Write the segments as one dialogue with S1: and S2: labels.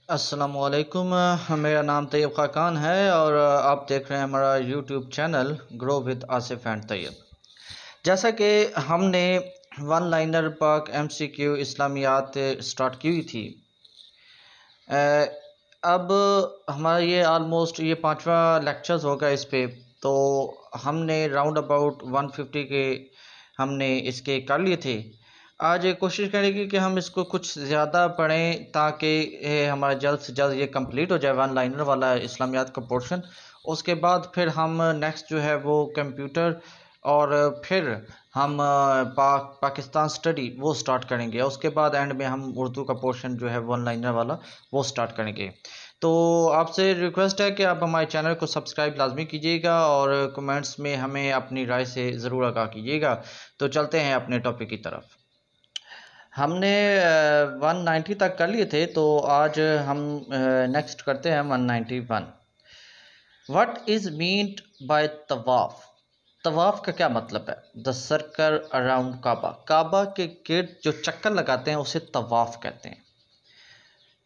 S1: अस्सलामुअलैकुम। मेरा नाम तैयब खाकान है और आप देख रहे हैं हमारा YouTube channel grow with Asif and Tayyab. जैसा कि हमने one liner Pak MCQ Islamiyat start की हुई थी, अब हमारा ये ऑलमोस्ट ये 5वां लेक्चर्स होगा इस पे। तो हमने राउंड अबाउट 150 के हमने इसके कर लिए थे। आज कोशिश करेंगे कि हम इसको कुछ ज़्यादा पढ़ें ताकि हमारा जल्द से जल्द ये कंप्लीट हो जाए वन लाइनर वाला इस्लामियात का पोर्शन। उसके बाद फिर हम नेक्स्ट जो है वो कंप्यूटर और फिर हम पाकिस्तान स्टडी वो स्टार्ट करेंगे। उसके बाद एंड में हम उर्दू का पोर्शन जो है वन लाइनर वाला वो स्टार्ट करेंगे। तो आपसे रिक्वेस्ट है कि आप हमारे चैनल को सब्सक्राइब लाजमी कीजिएगा और कमेंट्स में हमें अपनी राय से ज़रूर आगाह कीजिएगा। तो चलते हैं अपने टॉपिक की तरफ। हमने 190 तक कर लिए थे, तो आज हम नेक्स्ट करते हैं 191। व्हाट इज़ मीन्ड बाय तवाफ़? तवाफ़ का क्या मतलब है? The circle around Kaaba, Kaaba के गिर्द जो चक्कर लगाते हैं उसे तवाफ़ कहते हैं।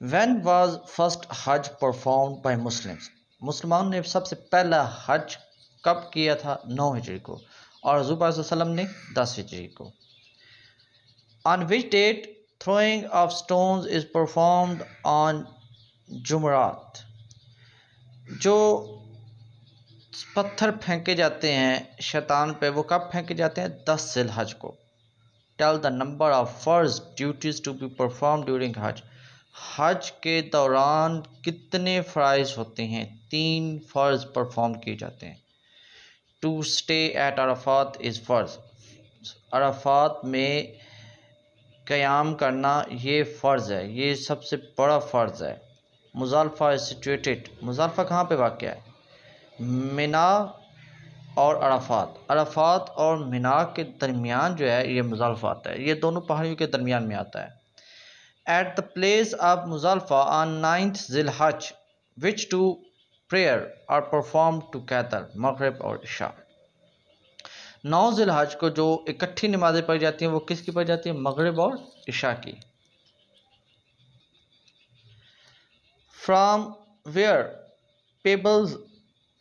S1: व्हेन वाज फर्स्ट हज परफॉर्म्ड बाय मुस्लिम्स? मुसलमान ने सबसे पहला हज कब किया था? 9 हिजरी को, और हज़ूर पाक सल्लल्लाहु अलैहि वसल्लम ने 10 हिजरी को। On which date throwing of stones is performed on जुमरात? जो पत्थर फेंके जाते हैं शैतान पे वो कब फेंके जाते हैं? 10 ज़िलहज को। टेल द नंबर ऑफ फर्ज duties to be perform during हज? हज के दौरान कितने फ़राइज़ होते हैं? 3 फ़र्ज परफॉर्म किए जाते हैं। To stay at Arafat is फ़र्ज, अराफात में क़याम करना ये फ़र्ज़ है, ये सबसे बड़ा फ़र्ज़ है। मुज़दलिफ़ा इज़ सिचुएटेड, मुज़दलिफ़ा कहाँ पे वाक़या है? मिना और अराफात, अराफात और मिना के दरमियान जो है ये मुज़दलिफ़ा आता है, ये दोनों पहाड़ियों के दरमियान में आता है। At the place of Muzdalifah on 9th ज़िलहज which two prayer are perform together, मग़रिब और इशा। 9 ज़िलहज को जो इकट्ठी नमाज़ें पढ़ी जाती हैं वो किसकी पढ़ी जाती है? मग़रिब और इशा की। From where pebbles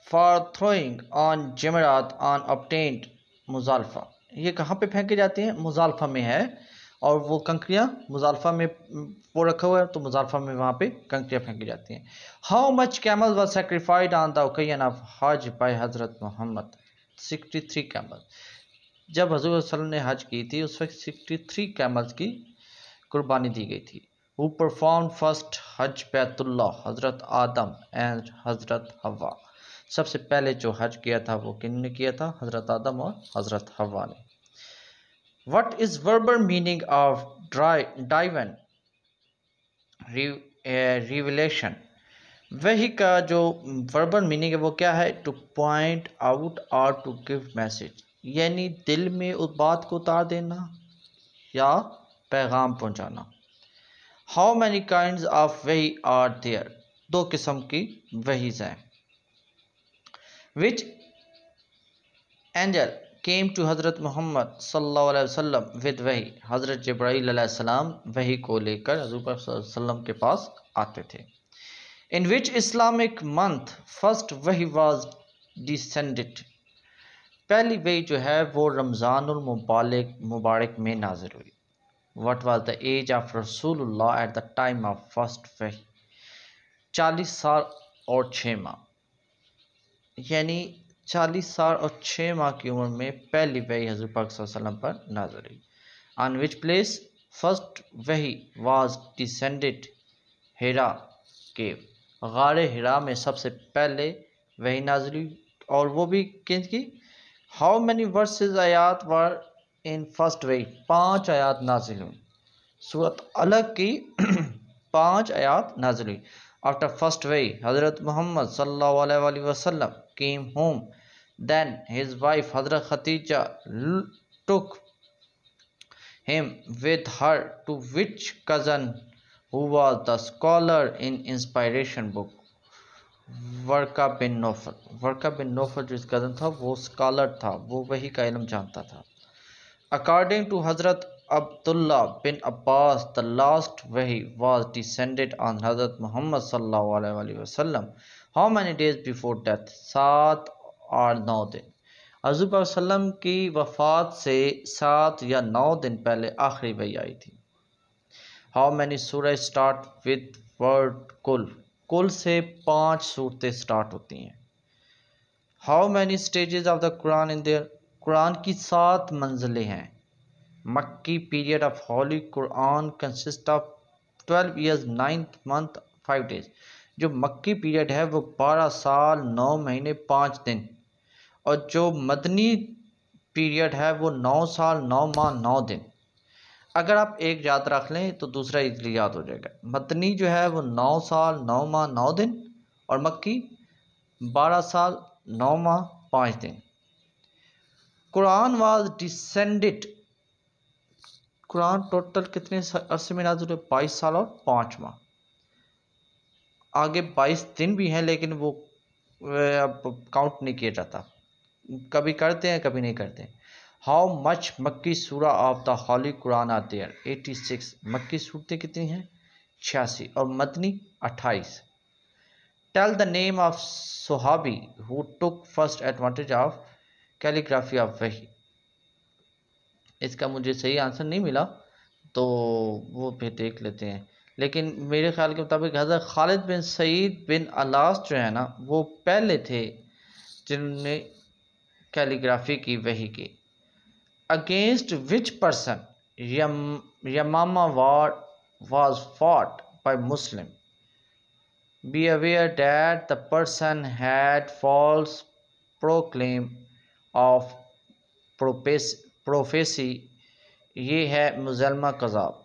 S1: for throwing on Jamarat on obtained Muzdalifah, ये कहाँ पे फेंके जाते हैं? मुज़दलिफ़ा में है, और वो कंकरियाँ मुज़दलिफ़ा में वो रखा हुआ है, तो मुज़दलिफ़ा में वहाँ पे कंकरियाँ फेंकी जाती हैं। How much camel was sacrificed on the occasion of Hajj by Hazrat Muhammad? 63 camel. जब हज़रत सल्लल्लाहु अलैहि वसल्लम ने हज की थी उस वक्त 63 कैमल्स की कुर्बानी दी गई थी। हु परफॉर्म फर्स्ट हज बैतुल्लाह? हज़रत आदम एंड हज़रत हवा। सबसे पहले जो हज किया था वो किन्होंने किया था? हज़रत आदम और हज़रत हवा ने। What is verbal meaning of divine revelation? वही का जो वर्बल मीनिंग है वो क्या है? टू पॉइंट आउट और टू गिव मैसेज, यानी दिल में उस बात को उतार देना या पैगाम पहुंचाना। हाउ मैनी काइंड्स ऑफ वही आर देयर? 2 किस्म की वहीज़ हैं। विच एंजल केम टू हज़रत मोहम्मद सल्लल्लाहु अलैहि वसल्लम विद वही? हज़रत जिब्राईल अलैहिस्सलाम वही को लेकर हज़ूर पाक सल्लल्लाहु अलैहि वसल्लम के पास आते थे। इन विच इस्लामिक मंथ फर्स्ट वही वाज डिसेंडेड? पहली वही जो है वो रमज़ानुल मुबारक में नाज़िल हुई। What was the age of Rasulullah at the time of first वही? 40 साल और 6 माह, यानी 40 साल और 6 माह की उम्र में पहली वही हज़रत पाक सल्लल्लाहु अलैहि वसल्लम पर नाज़िल हुई। ऑन विच प्लेस फर्स्ट वही वाज डिसेंडेड? हिरा केव, गारे हिरा में सबसे पहले वही नाज़िल हुई, और वो भी किसकी? हाउ मैनी वर्सेस आयात वर इन फर्स्ट वही? 5 आयात नाजिल हुई। सूरत अलग की 5 आयात नाजिल हुई। आफ्टर फर्स्ट वही हज़रत मोहम्मद सल्लल्लाहु अलैहि वसल्लम came home, then his wife Hazrat Khadija took him with her to which cousin who was the scholar in inspiration book? Waraqa bin Nawfal. Waraqa bin Nawfal जो कज़न था वो स्कॉलर था, वो वही का इल्म जानता था। अकॉर्डिंग टू हज़रत Abdullah bin Abbas, the last wahi was descended on Hazrat Muhammad sallallahu alaihi wasallam. How many days before death? 7 और 9 दिन। हज़रत वसल्लम की वफ़ात से 7 या 9 दिन पहले आखिरी वही आई थी। हाउ मैनी सूरह स्टार्ट विद वर्ड कुल? कुल से 5 सूरतें स्टार्ट होती हैं। How many stages of the Quran in their? Quran की 7 मंजिलें हैं। मक्की period of Holi Quran consist of 12 years 9 month 5 days. जो मक्की पीरियड है वो 12 साल 9 महीने 5 दिन, और जो मदनी पीरियड है वो 9 साल 9 माह 9 दिन। अगर आप एक याद रख लें तो दूसरा इजली याद हो जाएगा। मदनी जो है वो 9 साल 9 माह 9 दिन, और मक्की 12 साल 9 माह 5 दिन। Quran was descended, Quran total कितने अरसे में नाज़िल हुए? 22 साल और 5 माह। आगे 22 दिन भी हैं, लेकिन वो अब काउंट नहीं किया जाता, कभी करते हैं कभी नहीं करते। How much Makki surah of the holy Quran are there? 86। मक्की सूरतें कितनी हैं? 86, और मदनी 28। Tell the name of sahabi who took first advantage of calligraphy of wahi. इसका मुझे सही आंसर नहीं मिला, तो वो फिर देख लेते हैं। लेकिन मेरे ख्याल के मुताबिक हज़रत खालिद बिन सईद बिन अलास जो है ना, वो पहले थे जिन्होंने कैलीग्राफी की वही की। Against which person Yamama war was fought by Muslim? Be aware that the person had false proclaim of prophecy. ये है मुसलमा कज़ाब।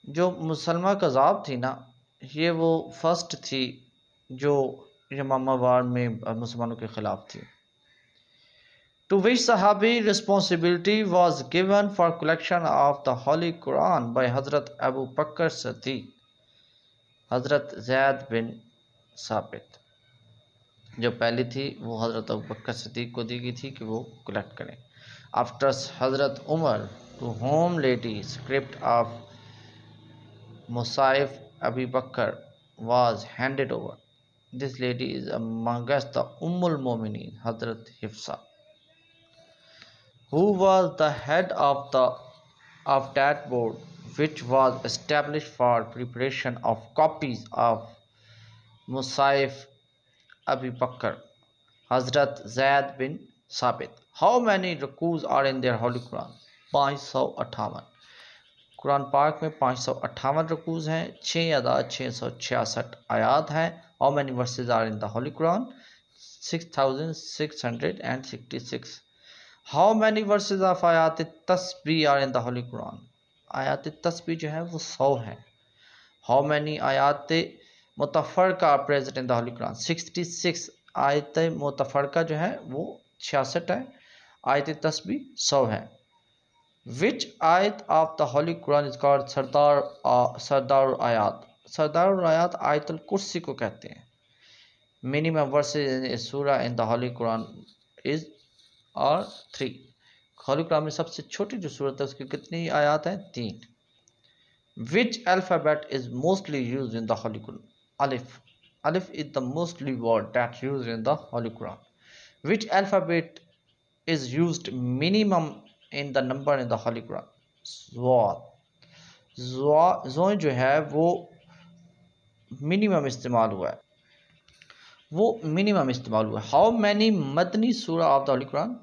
S1: जो मुसलमा कज़ाब थी ना, ये वो फर्स्ट थी जो यमामा वार में मुसलमानों के ख़िलाफ़ थी। To which Sahabi responsibility was given for collection of the Holy Quran by Hazrat Abu Bakr Siddiq? Hazrat Zaid bin Sabit जो पहली थी वो हज़रत अबू बकर सिद्दीक़ को दी गई थी कि वो कलेक्ट करें। After Hazrat Umar to whom lady script of Mushaf Abi Bakr was handed over. This lady is amongst the Ummul Mu'minin Hazrat Hifsa. Who was the head of that board which was established for preparation of copies of Musaif Abi Bakr? Hazrat Zaid bin Sabit. How many rukus are in their Holy Quran? 558। Quran पाक में 558 रुकूज हैं, 6 अदाद 666 आयात हैं। How many verses are in the Holy Quran? 6666। How many verses of आयात तस्बीह are in the Holy Quran? आयात तस्बीह जो है वो 100 है। How many आयात मुतफ़रका are present in the Holy Quran? 66 आयत मुतफ़रका जो है वो 66 है, आयत तस्बीह 100 है। Which ayat of the Holy Quran is called सरदार आयात? सरदार आयात आयतुल कुर्सी को कहते हैं। Minimum verses in a surah in the Holy Quran is और 3। होली कुरान में सबसे छोटी जो सूरत है उसकी कितनी आयात हैं? 3। Which alphabet is mostly used in the Holy Quran? Alif. Alif is the mostly word that used in the Holy Quran. Which alphabet is used minimum in the number in the Holy Quran? Zwad. ज़ों जो है वो minimum इस्तेमाल हुआ है, वो minimum इस्तेमाल हुआ है। हाउ मैनी मदनी सूरा of the holy Quran?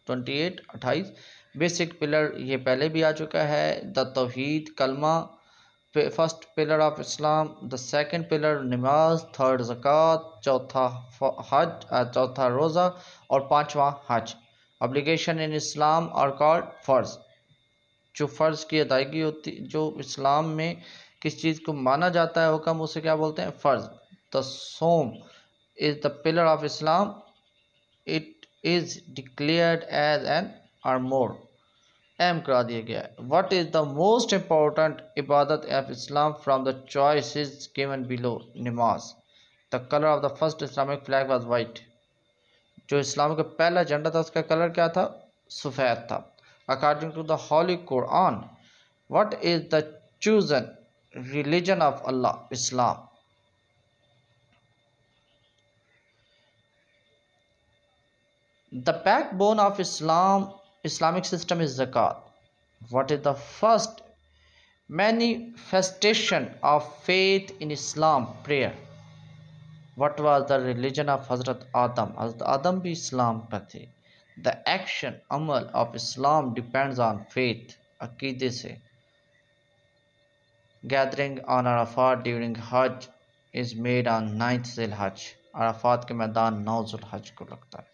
S1: 28 28। Basic pillar ये पहले भी आ चुका है। द तौहीद कलमा, first pillar of Islam, the second pillar नमाज, थर्ड ज़कात, चौथा हज, चौथा रोज़ा और 5वां हज। Obligation in Islam are called फ़र्ज़। जो फ़र्ज़ की अदायगी होती, जो इस्लाम में किस चीज़ को माना जाता है हुक्म, उसे क्या बोलते हैं? फ़र्ज़। The sawm is the pillar of Islam, it is declared as an armour, अहम करा दिया गया है। What is the most important ibadat of Islam from the choices given below? नमाज। The colour of the first Islamic flag was white. जो इस्लाम का पहला झंडा था उसका कलर क्या था? सफ़ेद था। According to the Holy Quran, what is the chosen religion of Allah? Islam. The backbone of Islamic system is zakat. What is the first manifestation of faith in Islam? Prayer. What was the religion of Hazrat Adam? Hazrat Adam भी इस्लाम पर थे. The action Amal of Islam depends on faith, अकीदे से. Gathering on Arafat during Hajj is made on 9th Zul-Hajj. Arafat के मैदान 9 जुल-हज को लगता है,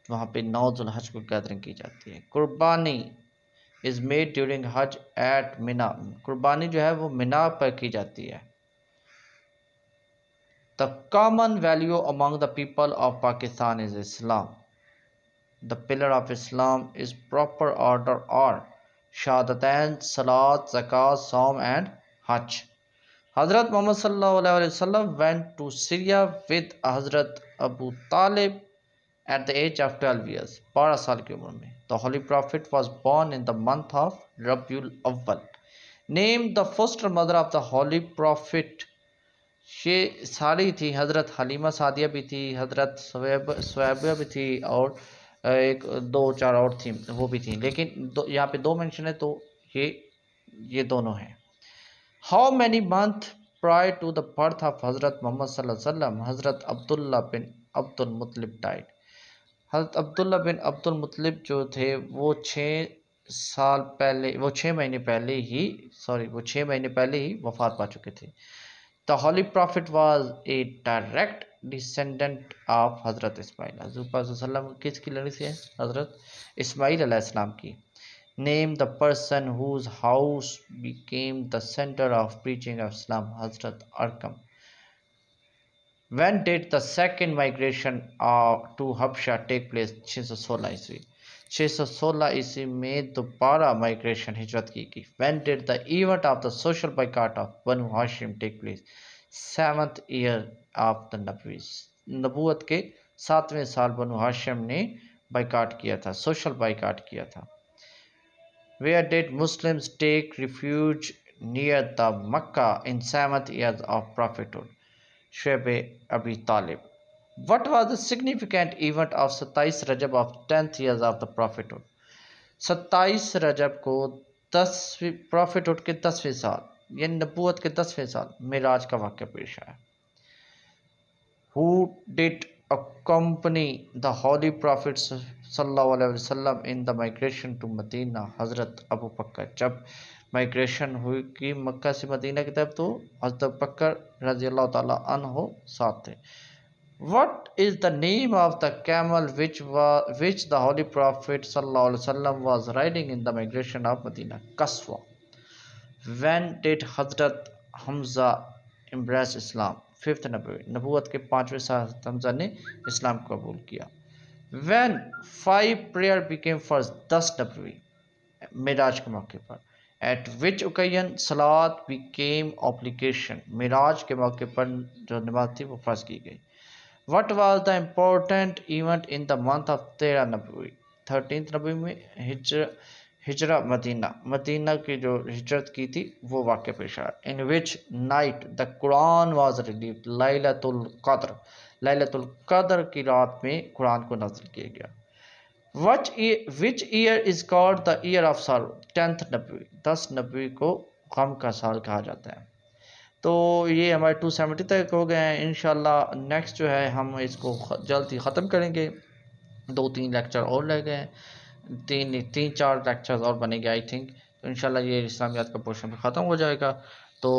S1: वहाँ पे 9 जुल-हज को गैदरिंग की जाती है. कुर्बानी इज मेड ड्यूरिंग हज एट मिना. कुर्बानी जो है वो मिना पर की जाती है. The common value among the people of Pakistan is Islam. The pillar of Islam is proper order और शहादतैन, सलात, ज़कात, सौम एंड हज. हज़रत मोहम्मद सल्लल्लाहु अलैहि वसल्लम वेंट टू सीरिया विद हज़रत अबू तालिब at the age of 12 years. 12 साल की उम्र में. The Holy Prophet was born in the month of Rabiul Awwal. Name the foster mother of the Holy Prophet. ये सारी थी. हज़रत हलीमा सादिया भी थी, हज़रत सुवैबा भी थी, और एक दो चार और थी, वो भी थी, लेकिन यहाँ पे 2 मेंशन है, तो ये दोनों हैं. How many months prior to the birth of Hazrat Muhammad sallallahu alaihi wasallam, Hazrat Abdullah bin Abdul Muttalib died. हज़रत अब्दुल्ला बिन अब्दुल मुत्तलिब जो थे वो 6 महीने पहले ही वफ़ात पा चुके थे. The holy prophet was a direct descendant of हज़रत इस्माइल. हज़रत पाक सल्लल्लाहु अलैहि वसल्लम किसकी लड़ी से है? हज़रत इस्माइल अलैहिस्सलाम की. Name the person whose house became the centre of preaching of Islam. हज़रत Arqam. When did the second migration to Habsha take place? 616 ईस्वी. 616 ईस्वी में दोबारा माइग्रेशन हिजरत की गई. When did the event of the social boycott of Banu Hashim take place? 7th year of the नबूवत के 7वें साल बनु हाशिम ने बाइकाट किया था, सोशल बाइकाट किया था. Where did Muslims take refuge? Near the Makkah in 7th year of prophethood. Shoaib Abi Talib. What was the significant event of 27 Recep of 10th years of the prophethood? 27 रजब को 10वीं prophethood के 10वें साल, यानी नबूवत के 10वें साल, मिराज का वाक़या पेश आया. Who did accompany the Holy Prophet sallallahu alaihi wasallam in the migration to Medina? हज़रत अबू बकर. जब माइग्रेशन हुई कि मक्का से मदीना की तरफ, तो हज़रत बकर रज़ी अल्लाह ताला अन्हो साथ थे. What is the name of the camel which the Holy Prophet sallallahu alaihi wasallam was riding in the migration of Medina? Qaswa. When did Hazrat Hamza embrace Islam? 5th नबूवत के 5वें साल हज़रत हमजा ने इस्लाम कबूल किया. When 5 prayer became first? 10 नबवी मिराज के मौके पर. At which occasion Salat became obligation? Miraj के मौके पर जो नमाज थी वो फ़र्ज की गई. What was the important event in the month of 13 Nabawi? 13th नबवी में हिजरा मदीना की जो हिजरत की थी वो वाक़या पेश आया. In which night the Quran was revealed? Lailatul क़द्र की रात में कुरान को नाज़िल किया गया. Which year is called the year of sorrow? 10th नबवी. 10 नबवी को गम का साल कहा जाता है. तो ये हमारे 270 तक हो गए हैं. इंशाल्लाह नेक्स्ट जो है हम इसको जल्द ही ख़त्म करेंगे. 2-3 लेक्चर और रह गए हैं, 3-4 लेक्चर्स और बनेंगे आई थिंक. तो इंशाल्लाह ये इस्लामियात का पोर्शन भी ख़त्म हो जाएगा. तो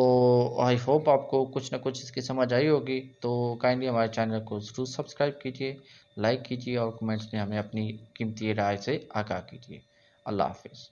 S1: आई होप आपको कुछ ना कुछ इसकी समझ आई होगी. तो काइंडली हमारे चैनल को ज़रूर सब्सक्राइब कीजिए, लाइक कीजिए और कमेंट्स में हमें अपनी कीमती राय से आगाह कीजिए. अल्लाह हाफिज़.